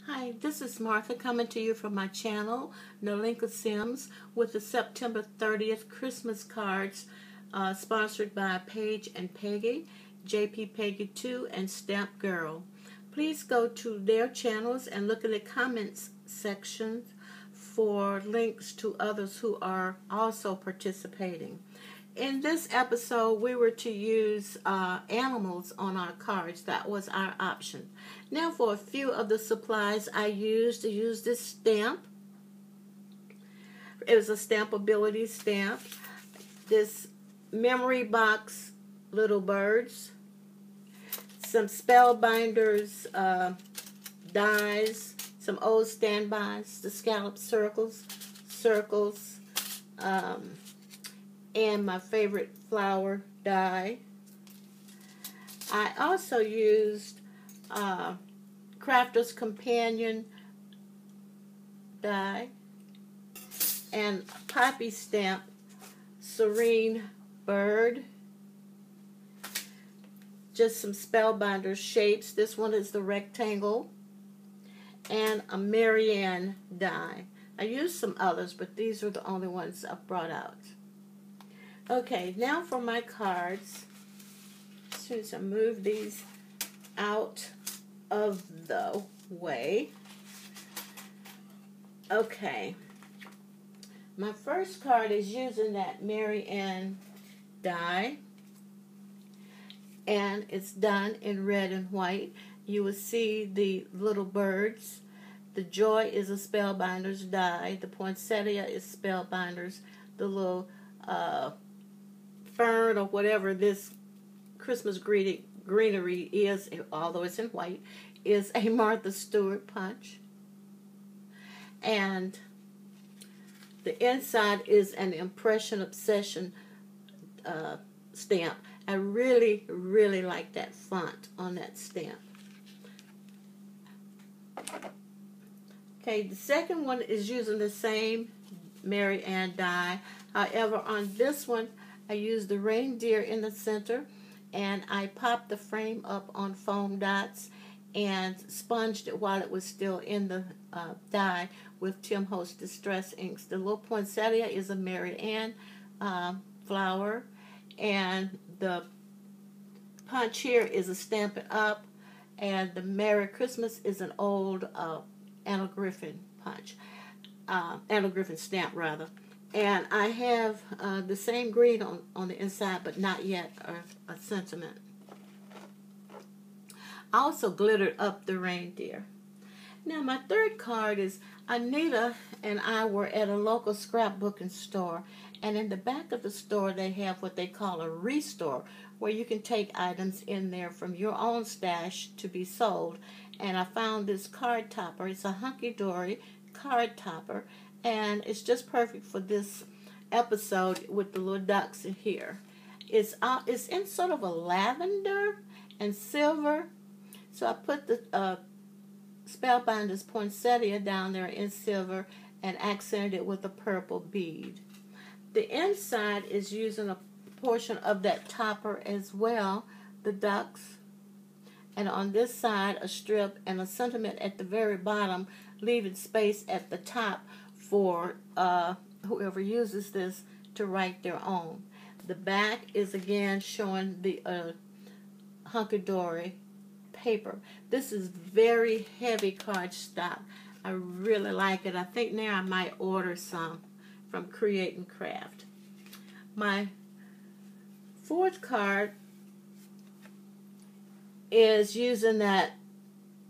Hi, this is Martha coming to you from my channel, Nalinka Sims, with the September 30th Christmas cards sponsored by Paige and Peggy, JP Peggy 2, and Stamp Girl. Please go to their channels and look in the comments section for links to others who are also participating. In this episode, we were to use animals on our cards. That was our option. Now, for a few of the supplies I used to use this stamp. It was a Stampability stamp. This memory box, little birds. Some Spellbinders dies. Some old standbys, the scallop circles, and my favorite flower die. I also used Crafter's Companion die and Poppy Stamp Serene Bird. Just some Spellbinder shapes. This one is the rectangle. And a Marianne die. I used some others, but these are the only ones I brought out. Okay, now for my cards. As soon as I move these out of the way. Okay. My first card is using that Marianne die. And it's done in red and white. You will see the little birds. The Joy is a Spellbinder's die. The poinsettia is Spellbinder's. The little fern or whatever this Christmas greenery is, although it's in white, is a Martha Stewart punch. And the inside is an Impression Obsession stamp. I really, really like that font on that stamp. Okay, the second one is using the same Marianne die. However, on this one, I used the reindeer in the center, and I popped the frame up on foam dots and sponged it while it was still in the die with Tim Holtz Distress Inks. The little poinsettia is a Marianne flower, and the punch here is a Stampin' Up, and the Merry Christmas is an old Anna Griffin punch. Anna Griffin stamp, rather. And I have the same green on the inside, but not yet a sentiment. I also glittered up the reindeer. Now, my third card is Anita and I were at a local scrapbooking store, and in the back of the store they have what they call a restore, where you can take items in there from your own stash to be sold. And I found this card topper. It's a hunky-dory card topper, and it's just perfect for this episode with the little ducks in here. It's in sort of a lavender and silver, so I put the Spellbinder's poinsettia down there in silver and accented it with a purple bead. The inside is using a portion of that topper as well, the ducks. And on this side, a strip and a sentiment at the very bottom, leaving space at the top for whoever uses this to write their own. The back is again showing the hunky-dory paper. This is very heavy cardstock. I really like it. I think now I might order some from Create and Craft. My fourth card is using that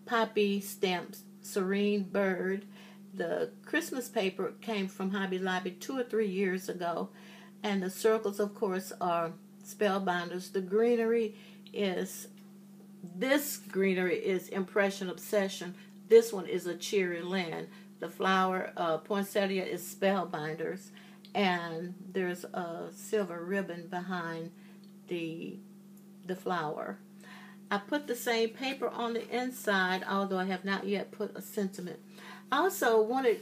Poppy Stamp Serene Bird. The Christmas paper came from Hobby Lobby 2 or 3 years ago, and the circles, of course, are Spellbinders. The greenery is, this greenery is Impression Obsession. This one is a Cheery Land. The flower poinsettia is Spellbinders, and there's a silver ribbon behind the flower. I put the same paper on the inside, although I have not yet put a sentiment. I also wanted,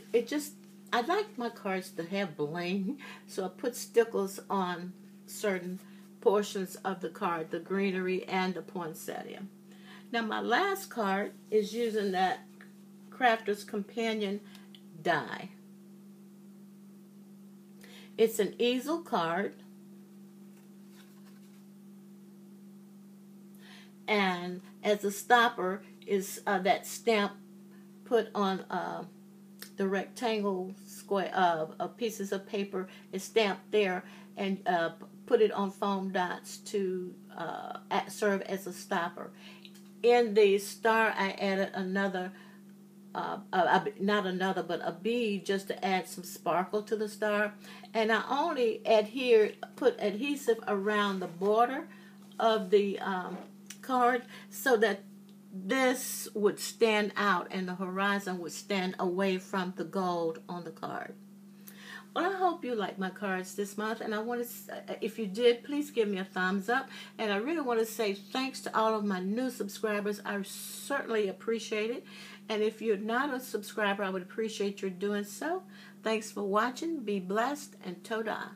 I like my cards to have bling, so I put stickles on certain portions of the card, the greenery and the poinsettia. Now my last card is using that Crafter's Companion die. It's an easel card, and as a stopper is that stamp put on the rectangle square pieces of paper is stamped there, and put it on foam dots to serve as a stopper. In the star, I added another, not another, but a bead just to add some sparkle to the star. And I only put adhesive around the border of the card so that this would stand out and the horizon would stand away from the gold on the card. Well, I hope you like my cards this month, and I want to, if you did, please give me a thumbs up. And I really want to say thanks to all of my new subscribers. I certainly appreciate it. And if you're not a subscriber, I would appreciate your doing so. Thanks for watching. Be blessed, and Todah.